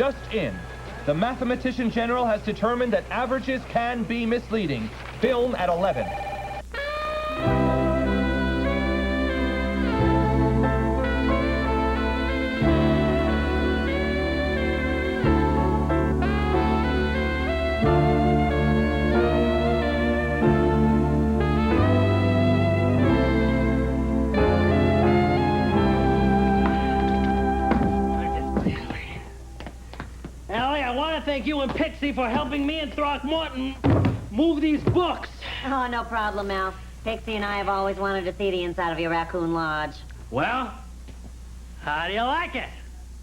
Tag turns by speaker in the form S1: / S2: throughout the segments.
S1: just in. The Mathematician General has determined that averages can be misleading. Film at 11.
S2: Thank you and Pixie for helping me and Throckmorton move these books.
S3: Oh, no problem, Al. Pixie and I have always wanted to see the inside of your raccoon lodge.
S2: Well, how do you like it?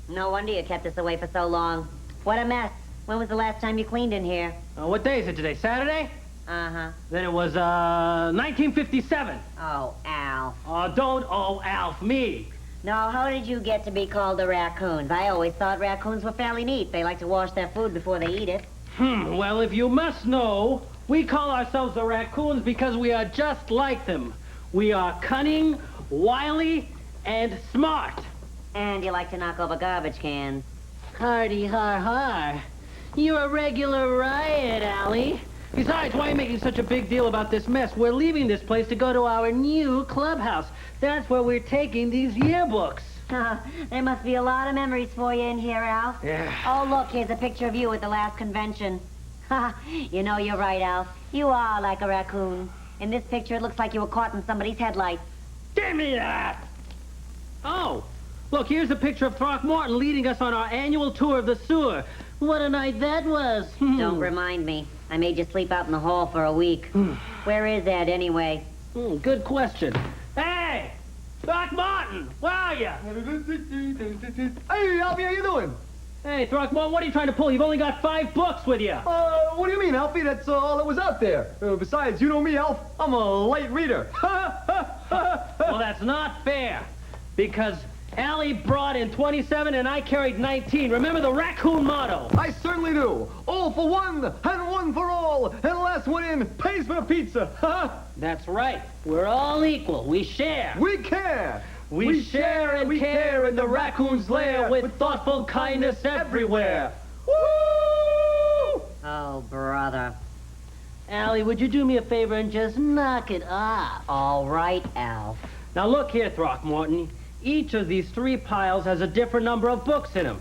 S3: No wonder you kept us away for so long. What a mess. When was the last time you cleaned in here?
S2: What day is it today? Saturday?
S3: Uh-huh.
S2: Then it was, 1957.
S3: Oh, Al.
S2: Oh, don't Alf me.
S3: No, how did you get to be called the raccoons? I always thought raccoons were fairly neat. They like to wash their food before they eat it.
S2: Well, if you must know, we call ourselves the raccoons because we are just like them. We are cunning, wily, and smart.
S3: And you like to knock over garbage cans.
S2: Hardy har har. You're a regular riot, Allie. Besides, why are you making such a big deal about this mess? We're leaving this place to go to our new clubhouse. That's where we're taking these yearbooks.
S3: There must be a lot of memories for you in here, Al.
S2: Yeah.
S3: Oh, look, here's a picture of you at the last convention. You know, you're right, Al. You are like a raccoon. In this picture, it looks like you were caught in somebody's headlights.
S2: Give me that! Oh, look, here's a picture of Throckmorton leading us on our annual tour of the sewer. What a night that was.
S3: Don't remind me. I made you sleep out in the hall for a week. Where is Ed, anyway?
S2: Good question. Hey! Throckmorton! Where are you?
S4: Hey, Alfie, how you doing?
S2: Hey, Throckmorton, what are you trying to pull? You've only got 5 books with you.
S4: What do you mean, Alfie? That's all that was out there. Besides, you know me, Alf. I'm a light reader.
S2: Well, that's not fair. Because Allie brought in 27 and I carried 19. Remember the raccoon motto?
S4: I certainly do. All for one, and one for all. And the last one in pays for the pizza.
S2: That's right. We're all equal. We share.
S4: We care.
S2: We share and care in the raccoon's lair with thoughtful kindness everywhere.
S4: Woo!
S3: Oh, brother.
S2: Allie, would you do me a favor and just knock it off?
S3: All right, Al.
S2: Now look here, Throckmorton. Each of these 3 piles has a different number of books in them.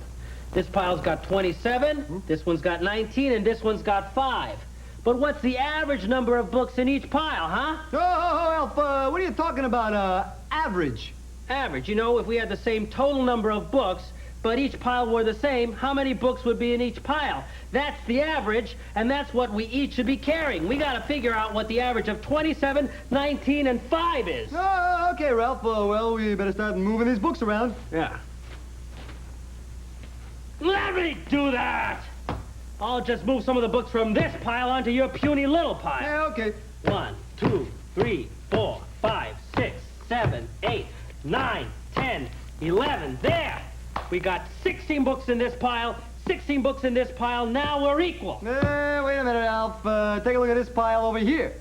S2: This pile's got 27, this one's got 19, and this one's got 5. But what's the average number of books in each pile, huh?
S4: Oh, Alf, what are you talking about, average?
S2: Average. You know, if we had the same total number of books, but each pile were the same, how many books would be in each pile? That's the average, and that's what we each should be carrying. We gotta figure out what the average of 27, 19, and 5 is.
S4: Oh, okay, Ralph. Well, we better start moving these books around.
S2: Yeah. Let me do that! I'll just move some of the books from this pile onto your puny little pile.
S4: Yeah, okay.
S2: 1, 2, 3, 4, 5, 6, 7, 8, 9, 10, 11. There! We got 16 books in this pile, 16 books in this pile. Now we're equal.
S4: Wait a minute, Alf. Take a look at this pile over here.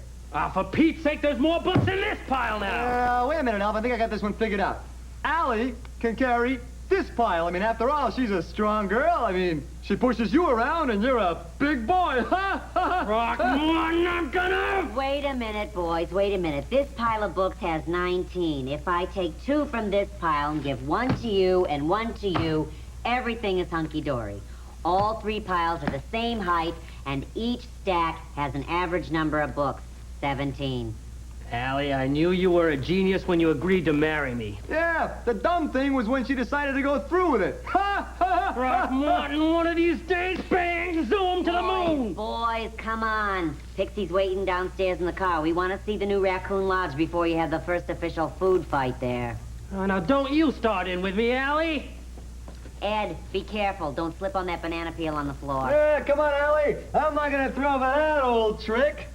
S2: For Pete's sake, there's more books in this pile now.
S4: Wait a minute, Alf. I think I got this one figured out. Allie can carry this pile. I mean, after all, she's a strong girl. I mean, she pushes you around and you're a big boy.
S2: Throckmorton, I'm gonna...
S3: Wait a minute, boys. Wait a minute. This pile of books has 19. If I take 2 from this pile and give 1 to you and 1 to you, everything is hunky-dory. All 3 piles are the same height, and each stack has an average number of books, 17.
S2: Allie, I knew you were a genius when you agreed to marry me.
S4: Yeah, the dumb thing was when she decided to go through with it.
S2: Throckmorton, one of these days, bang, zoom to the moon.
S3: Boys, come on. Pixie's waiting downstairs in the car. We want to see the new Raccoon Lodge before you have the first official food fight there.
S2: Now, don't you start in with me, Allie.
S3: Ed, be careful. Don't slip on that banana peel on the floor.
S4: Yeah, come on, Allie. I'm not going to throw for that old trick.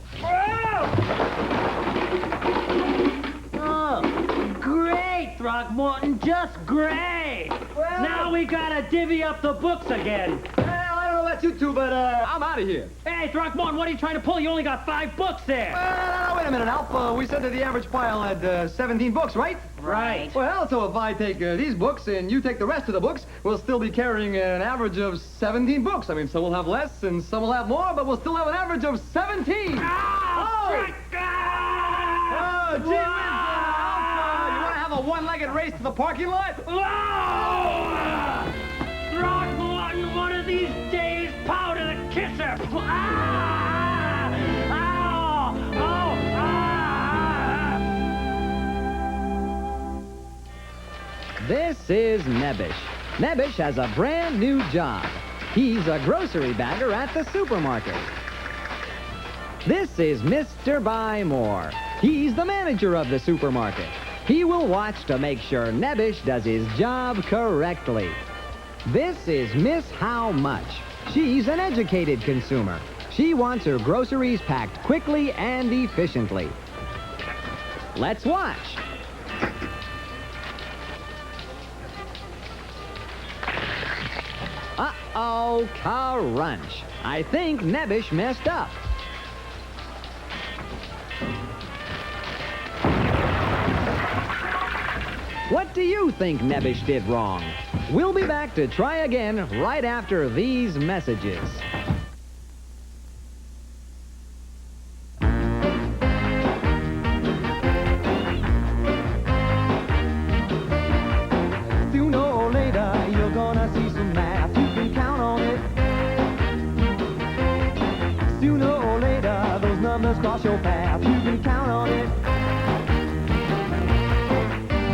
S2: Oh, great, Throckmorton, just great.
S4: Well,
S2: now we gotta divvy up the books again.
S4: Well, I don't know about you two, but I'm out of here.
S2: Hey, Hey, Throckmorton, what are you trying to pull? You only got 5 books there.
S4: No, wait a minute, Alf. We said that the average pile had 17 books, right?
S2: Right.
S4: Well, so if I take these books and you take the rest of the books, we'll still be carrying an average of 17 books. I mean, some will have less and some will have more, but we'll still have an average of 17.
S2: Oh!
S4: Oh, gee whiz, Alf, you want to have a one-legged race to the parking lot?
S2: Throckmorton, one of these days, powder the kisser. Ah! Ow! Oh! Ah!
S5: This is Nebbish. Nebbish has a brand new job. He's a grocery bagger at the supermarket. This is Mr. Buy More. He's the manager of the supermarket. He will watch to make sure Nebbish does his job correctly. This is Miss How Much. She's an educated consumer. She wants her groceries packed quickly and efficiently. Let's watch. Uh-oh, crunch. I think Nebbish messed up. What do you think Nebbish did wrong? We'll be back to try again right after these messages.
S6: Sooner or later, you're gonna see some math. You can count on it. Sooner or later, those numbers cross your path. You can count on it.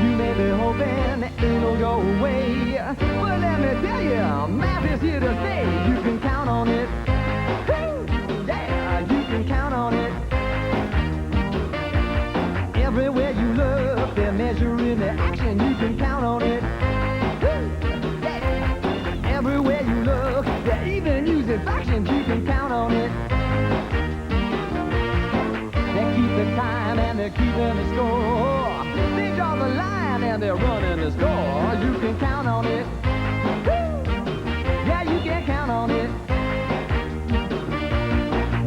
S6: You may be hoping that it'll go away, but let me tell you, math is here to stay. You can count on it. Woo! Yeah, you can count on it. Everywhere you look, they're measuring the action. You can count on it. Woo! Yeah. Everywhere you look, they're even using fractions. You can count on it. They keep the time and they're keeping the score. They draw the line and they're running the score. You can count on it. Woo! Yeah, you can count on it.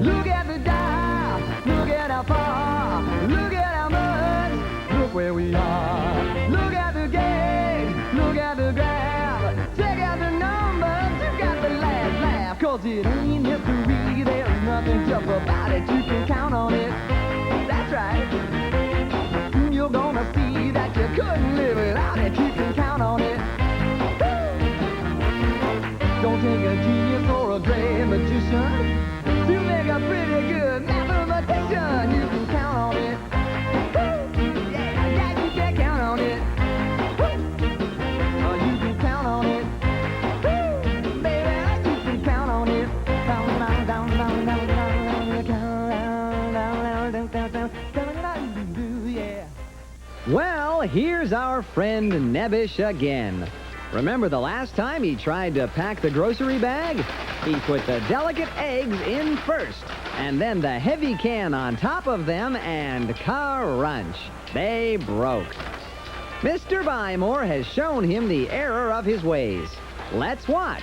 S6: Look at the dial. Look at how far. Look at how much. Look where we are. Look at the gauge. Look at the graph. Check out the numbers. You got the last laugh. 'Cause it ain't history. There's nothing tough about it. You can count on it. That's right. You're gonna see that you couldn't live without it. You can count on it. Woo! Don't take a genius or a great magician to make a pretty good mathematician. You can count on it. Woo! Yeah, yeah, you can count on it. Woo! Oh, you can count on it. Woo! Baby, you can count on it. Down, down, down, down, down, down, down, down, down, down, down, down, down, yeah.
S5: Well, here's our friend Nebbish again. Remember the last time he tried to pack the grocery bag? He put the delicate eggs in first, and then the heavy can on top of them, and crunch. They broke. Mr. Buy More has shown him the error of his ways. Let's watch.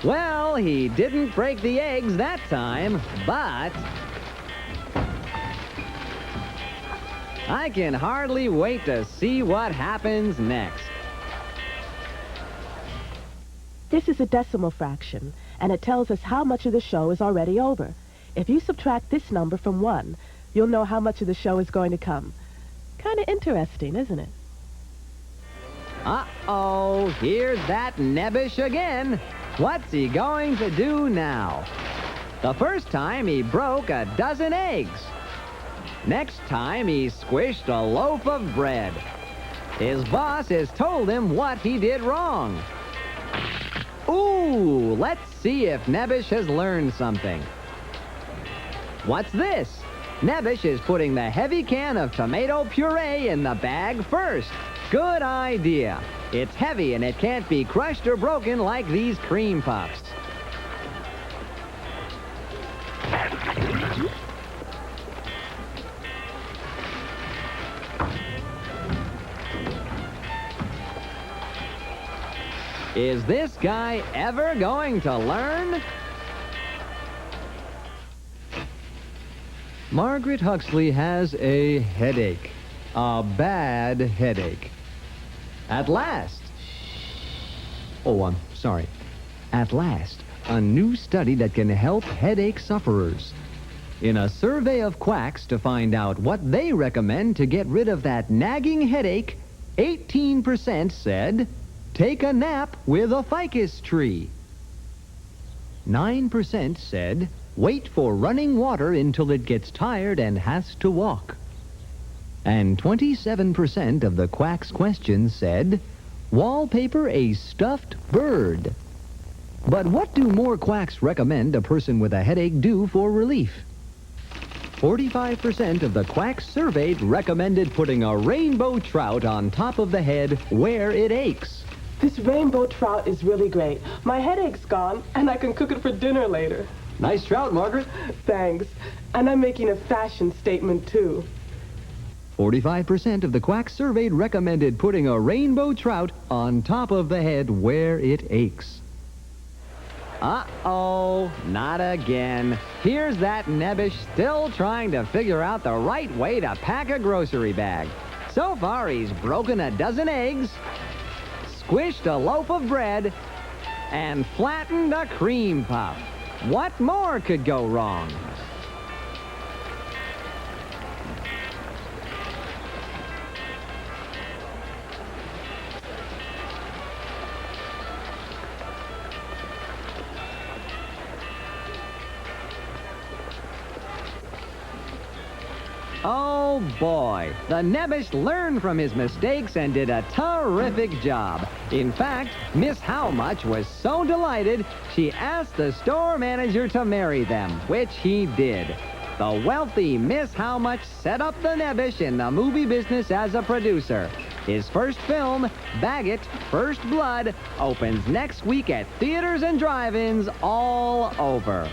S5: Well, he didn't break the eggs that time, but I can hardly wait to see what happens next.
S7: This is a decimal fraction, and it tells us how much of the show is already over. If you subtract this number from 1, you'll know how much of the show is going to come. Kind of interesting, isn't it?
S5: Uh-oh, here's that Nebbish again. What's he going to do now? The first time he broke a dozen eggs. Next time he squished a loaf of bread. His boss has told him what he did wrong. Ooh, let's see if Nebbish has learned something. What's this? Nebbish is putting the heavy can of tomato puree in the bag first. Good idea. It's heavy and it can't be crushed or broken like these cream puffs. Is this guy ever going to learn? Margaret Huxley has a headache. A bad headache. At last. Oh, I'm sorry. At last, a new study that can help headache sufferers. In a survey of quacks to find out what they recommend to get rid of that nagging headache, 18% said, take a nap with a ficus tree. 9% said, wait for running water until it gets tired and has to walk. And 27% of the quacks' questions said, wallpaper a stuffed bird. But what do more quacks recommend a person with a headache do for relief? 45% of the quacks surveyed recommended putting a rainbow trout on top of the head where it aches.
S7: This rainbow trout is really great. My headache's gone, and I can cook it for dinner later.
S5: Nice trout, Margaret.
S7: Thanks. And I'm making a fashion statement, too.
S5: 45% of the quacks surveyed recommended putting a rainbow trout on top of the head where it aches. Uh-oh, not again. Here's that Nebbish still trying to figure out the right way to pack a grocery bag. So far, he's broken a dozen eggs, squished a loaf of bread, and flattened a cream puff. What more could go wrong? Oh, boy. The Nebbish learned from his mistakes and did a terrific job. In fact, Miss Howmuch was so delighted, she asked the store manager to marry them, which he did. The wealthy Miss Howmuch set up the Nebbish in the movie business as a producer. His first film, Baggett, First Blood, opens next week at theaters and drive-ins all over.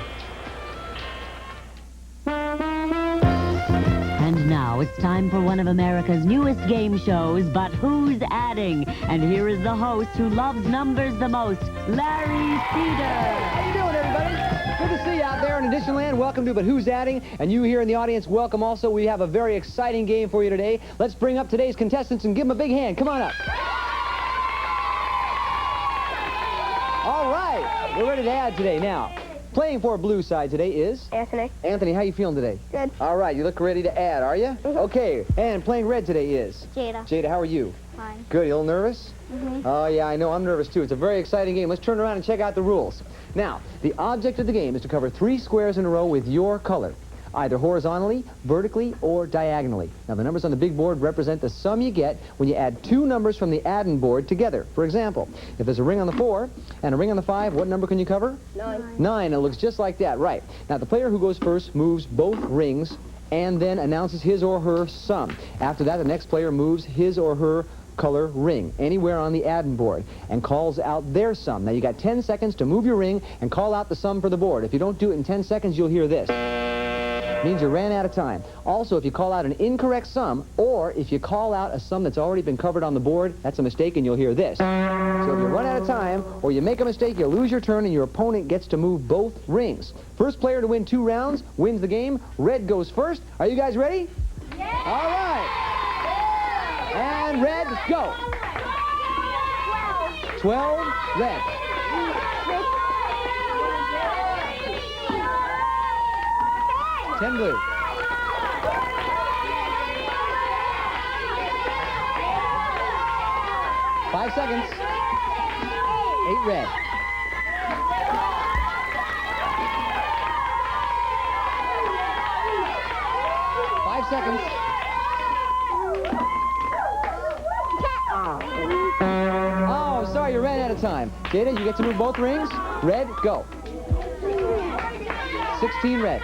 S3: And now it's time for one of America's newest game shows, But Who's Adding? And here is the host who loves numbers the most, Larry Cedar.
S5: How you doing, everybody? Good to see you out there in Additionland. Welcome to But Who's Adding? And you here in the audience, welcome also. We have a very exciting game for you today. Let's bring up today's contestants and give them a big hand. Come on up. All right. We're ready to add today. Now, playing for Blue Side today is...
S8: Anthony.
S5: Anthony, how you feeling today?
S8: Good.
S5: All right. You look ready to add, are you?
S8: Mm-hmm.
S5: Okay. And playing red today is...
S8: Jada.
S5: Jada, how are you?
S8: Fine.
S5: Good. You a little nervous?
S8: Mm-hmm.
S5: Oh, yeah, I know. I'm nervous, too. It's a very exciting game. Let's turn around and check out the rules. Now, the object of the game is to cover 3 squares in a row with your color, either horizontally, vertically, or diagonally. Now, the numbers on the big board represent the sum you get when you add 2 numbers from the adding board together. For example, if there's a ring on the 4 and a ring on the 5, what number can you cover?
S8: 9.
S5: 9. It looks just like that, right. Now, the player who goes first moves both rings and then announces his or her sum. After that, the next player moves his or her color ring anywhere on the adding board and calls out their sum. Now, you got 10 seconds to move your ring and call out the sum for the board. If you don't do it in 10 seconds, you'll hear this. Means you ran out of time. Also, if you call out an incorrect sum, or if you call out a sum that's already been covered on the board, that's a mistake, and you'll hear this. So if you run out of time, or you make a mistake, you lose your turn, and your opponent gets to move both rings. First player to win 2 rounds wins the game. Red goes first. Are you guys ready? Yeah! All right. And red, go. 12, red. 10 blue. 5 seconds. 8 red. 5 seconds. Oh, sorry, you ran out of time. Jada, you get to move both rings. Red, go. 16 red.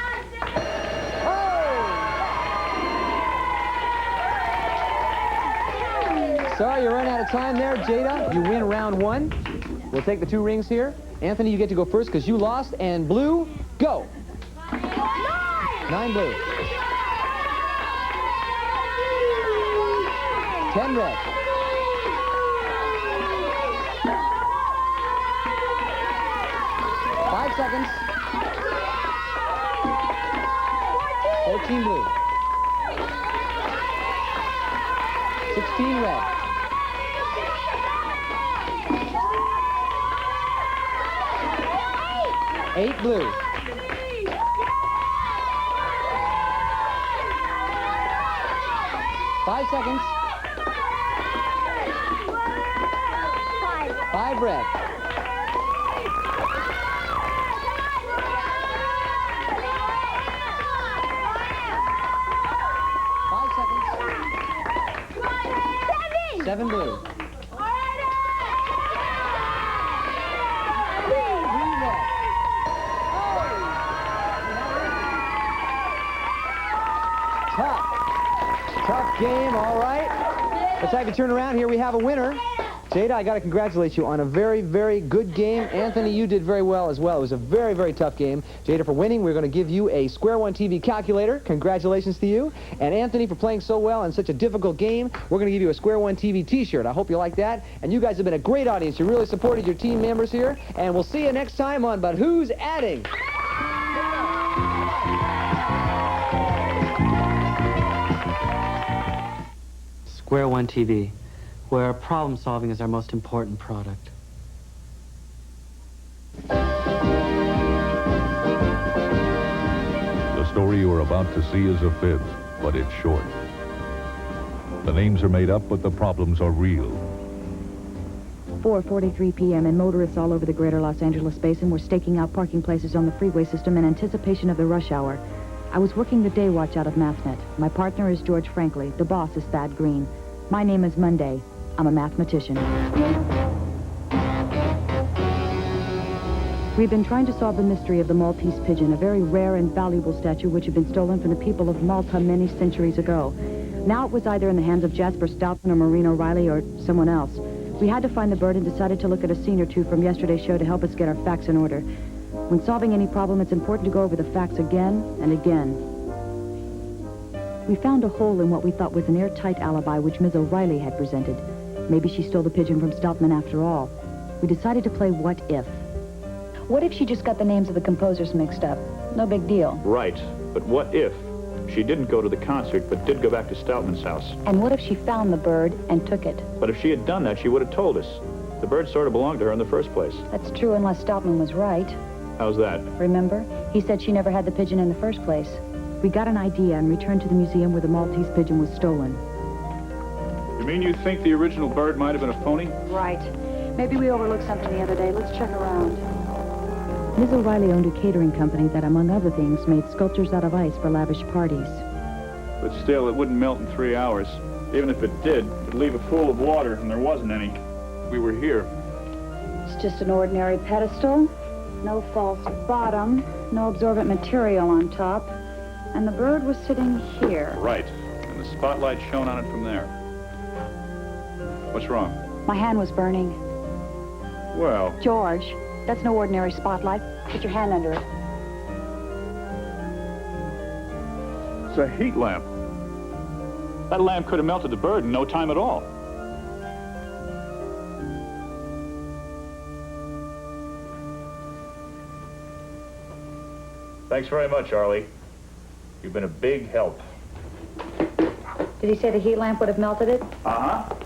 S5: Sorry, you ran out of time there, Jada. You win round 1. We'll take the 2 rings here. Anthony, you get to go first because you lost. And blue, go. 9 blue. 10 red. seconds. 14 blue. 16 red. 8 blue. 5 seconds. 5 red. 5 seconds. 7 blue. 3 red. Tough game, all right. Let's have you turn around. Here we have a winner. Jada, I got to congratulate you on a very, very good game. Anthony, you did very well as well. It was a very, very tough game. Jada, for winning, we're going to give you a Square One TV calculator. Congratulations to you. And Anthony, for playing so well in such a difficult game, we're going to give you a Square One TV t-shirt. I hope you like that. And you guys have been a great audience. You really supported your team members here. And we'll see you next time on But Who's Adding?
S2: Square One TV, where problem solving is our most important product.
S8: The story you are about to see is a fib, but it's short. The names are made up, but the problems are real.
S9: 4:43 p.m. and motorists all over the greater Los Angeles basin were staking out parking places on the freeway system in anticipation of the rush hour. I was working the day watch out of MathNet. My partner is George Franklin. The boss is Thad Green. My name is Monday. I'm a mathematician. We've been trying to solve the mystery of the Maltese pigeon, a very rare and valuable statue which had been stolen from the people of Malta many centuries ago. Now it was either in the hands of Jasper Stoutman or Maureen O'Reilly or someone else. We had to find the bird and decided to look at a scene or two from yesterday's show to help us get our facts in order. When solving any problem, it's important to go over the facts again and again. We found a hole in what we thought was an airtight alibi which Ms. O'Reilly had presented. Maybe she stole the pigeon from Stoutman after all. We decided to play What If. What if she just got the names of the composers mixed up? No big deal.
S10: Right, but what if she didn't go to the concert but did go back to Stoutman's house?
S9: And what if she found the bird and took it?
S10: But if she had done that, she would have told us. The bird sort of belonged to her in the first place.
S9: That's true unless Stoutman was right.
S10: How's that?
S9: Remember? He said she never had the pigeon in the first place. We got an idea and returned to the museum where the Maltese pigeon was stolen.
S10: You mean you think the original bird might have been a phony?
S9: Right. Maybe we overlooked something the other day. Let's check around. Ms. O'Reilly owned a catering company that, among other things, made sculptures out of ice for lavish parties.
S10: But still, it wouldn't melt in 3 hours. Even if it did, it'd leave a pool of water, and there wasn't any. We were here.
S9: It's just an ordinary pedestal. No false bottom. No absorbent material on top. And the bird was sitting here.
S10: Right. And the spotlight shone on it from there. What's wrong?
S9: My hand was burning.
S10: Well...
S9: George, that's no ordinary spotlight. Put your hand under it.
S10: It's a heat lamp. That lamp could have melted the bird in no time at all. Thanks very much, Arlie. You've been a big help.
S9: Did he say the heat lamp would have melted it?
S10: Uh-huh.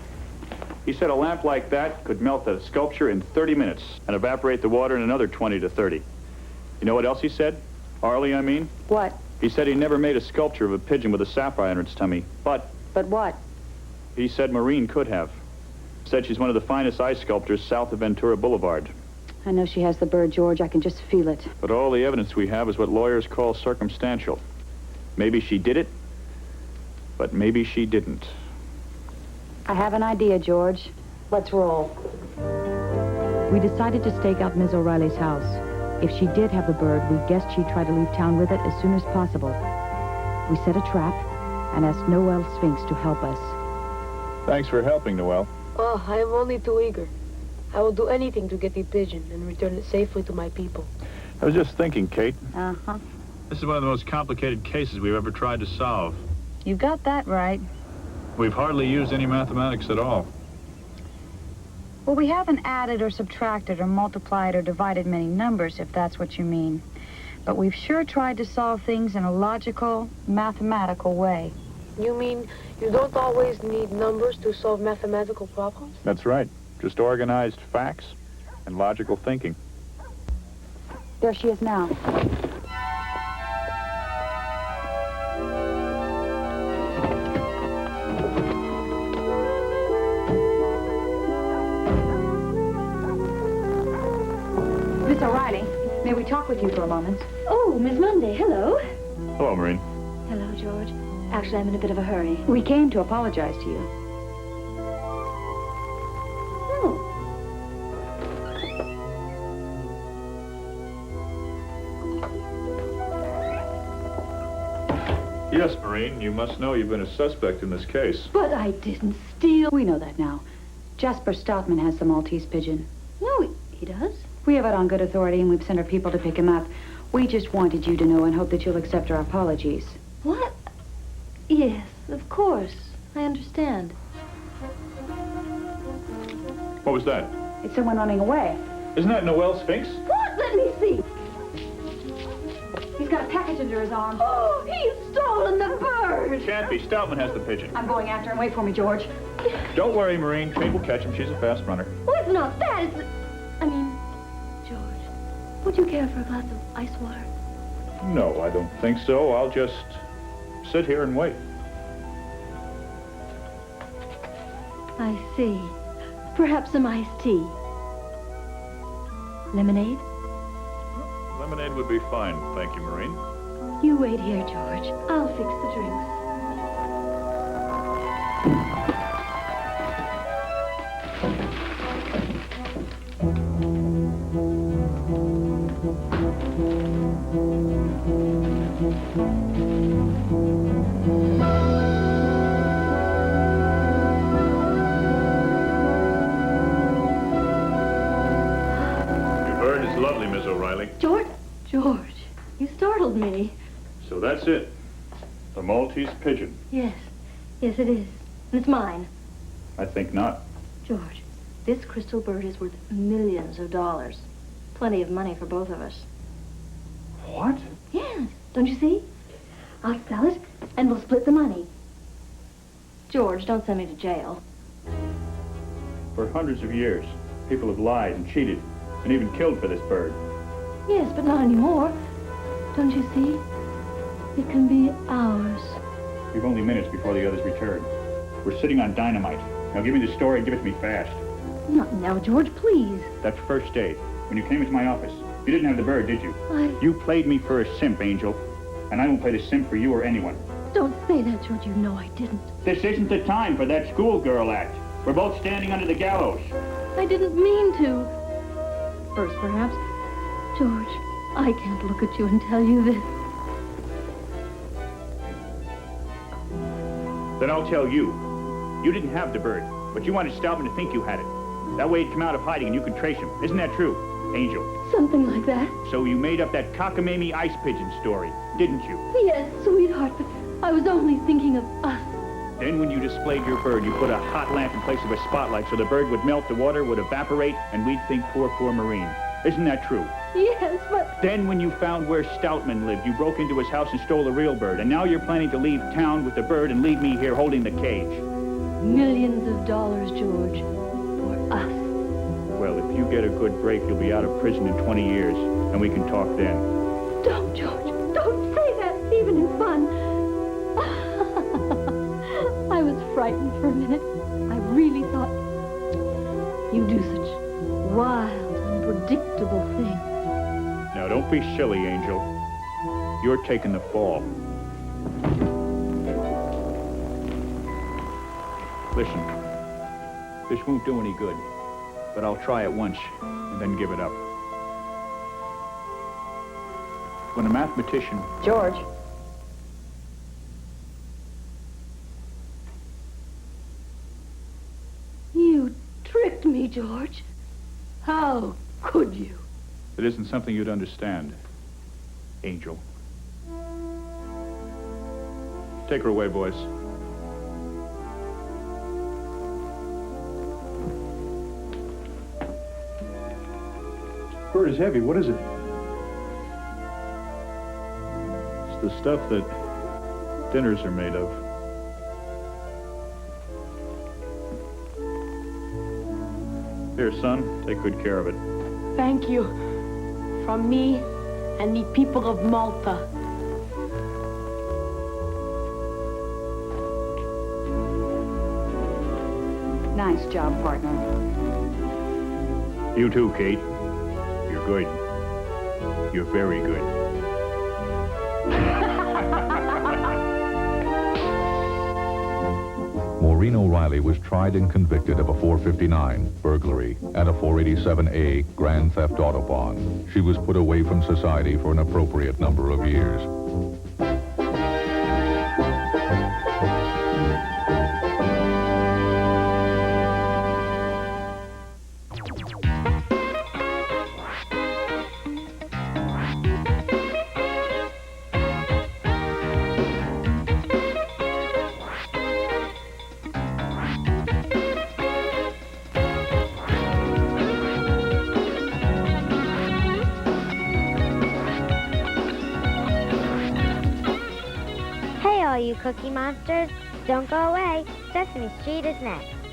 S10: He said a lamp like that could melt a sculpture in 30 minutes and evaporate the water in another 20 to 30. You know what else he said? Arlie, I mean?
S9: What?
S10: He said he never made a sculpture of a pigeon with a sapphire in its tummy, but...
S9: But what?
S10: He said Maureen could have. Said she's one of the finest ice sculptors south of Ventura Boulevard.
S9: I know she has the bird, George. I can just feel it.
S10: But all the evidence we have is what lawyers call circumstantial. Maybe she did it, but maybe she didn't.
S9: I have an idea, George. Let's roll. We decided to stake out Ms. O'Reilly's house. If she did have the bird, we guessed she'd try to leave town with it as soon as possible. We set a trap and asked Noel Sphinx to help us.
S10: Thanks for helping, Noel.
S11: Oh, I am only too eager. I will do anything to get the pigeon and return it safely to my people.
S10: I was just thinking, Kate.
S9: Uh-huh.
S10: This is one of the most complicated cases we've ever tried to solve.
S9: You got that right.
S10: We've hardly used any mathematics at all.
S9: Well, we haven't added or subtracted or multiplied or divided many numbers, if that's what you mean. But we've sure tried to solve things in a logical, mathematical way.
S11: You mean you don't always need numbers to solve mathematical problems?
S10: That's right. Just organized facts and logical thinking.
S9: There she is now. Miss O'Reilly, may we talk with you for a moment?
S12: Oh, Miss Monday, hello.
S10: Hello, Maureen.
S12: Hello, George. Actually, I'm in a bit of a hurry.
S9: We came to apologize to you.
S12: Oh.
S10: Yes, Maureen, you must know you've been a suspect in this case.
S12: But I didn't steal.
S9: We know that now. Jasper Stoutman has the Maltese pigeon.
S12: No, he does.
S9: We have it on good authority, and we've sent our people to pick him up. We just wanted you to know and hope that you'll accept our apologies.
S12: What? Yes, of course. I understand.
S10: What was that?
S9: It's someone running away.
S10: Isn't that Noel Sphinx?
S12: What? Let me see.
S9: He's got a package under his arm.
S12: Oh, he's stolen the bird.
S10: Can't be. Stoutman has the pigeon.
S9: I'm going after him. Wait for me, George.
S10: Don't worry, Maureen. Trade will catch him. She's a fast runner.
S12: Well, it's not that. It's... I mean, George, would you care for a glass of ice water?
S10: No, I don't think so. I'll just sit here and wait.
S12: I see. Perhaps some iced tea. Lemonade?
S10: Lemonade would be fine. Thank you, Maureen.
S12: You wait here, George. I'll fix the drinks.
S10: Your bird is lovely, Miss O'Reilly.
S12: George, you startled me.
S10: So that's it. The Maltese pigeon.
S12: Yes, it is. And it's mine.
S10: I think not.
S12: George, this crystal bird is worth millions of dollars. Plenty of money for both of us.
S10: What?
S12: Yes, don't you see? I'll sell it, and we'll split the money. George, don't send me to jail.
S10: For hundreds of years, people have lied and cheated and even killed for this bird.
S12: Yes, but not anymore. Don't you see? It can be ours.
S10: We've only minutes before the others return. We're sitting on dynamite. Now give me the story and give it to me fast.
S12: Not now, George, please.
S10: That first day, when you came into my office, you didn't have the bird, did you? You played me for a simp, Angel. And I won't play the simp for you or anyone.
S12: Don't say that, George. You know I didn't.
S10: This isn't the time for that schoolgirl act. We're both standing under the gallows.
S12: I didn't mean to. First, perhaps. George, I can't look at you and tell you this.
S10: Then I'll tell you. You didn't have the bird, but you wanted Stoutman to think you had it. That way he'd come out of hiding and you could trace him. Isn't that true, Angel?
S12: Something like that.
S10: So you made up that cockamamie ice pigeon story, didn't you?
S12: Yes, sweetheart, but I was only thinking of us.
S10: Then when you displayed your bird, you put a hot lamp in place of a spotlight so the bird would melt, the water would evaporate, and we'd think poor Maureen. Isn't that true?
S12: Yes, but...
S10: Then when you found where Stoutman lived, you broke into his house and stole the real bird. And now you're planning to leave town with the bird and leave me here holding the cage.
S12: Millions of dollars, George. For us.
S10: Well, if you get a good break, you'll be out of prison in 20 years, and we can talk then.
S12: Don't, George. Don't say that, even in fun. I was frightened for a minute. I really thought you do such wild, unpredictable things.
S10: Now, don't be silly, Angel. You're taking the fall. Listen, this won't do any good, but I'll try it once and then give it up. When a mathematician...
S9: George.
S12: You tricked me, George. How could you?
S10: It isn't something you'd understand, Angel. Take her away, boys. squirt is heavy. What is it? It's the stuff that dinners are made of. Here, son, take good care of it.
S11: Thank you. From me and the people of Malta.
S9: Nice job, partner.
S10: You too, Kate. You're good. You're very good.
S8: Maureen O'Reilly was tried and convicted of a 459 burglary and a 487A grand theft autobahn. She was put away from society for an appropriate number of years.
S13: Hey, all you Cookie Monsters. Don't go away. Sesame Street is next.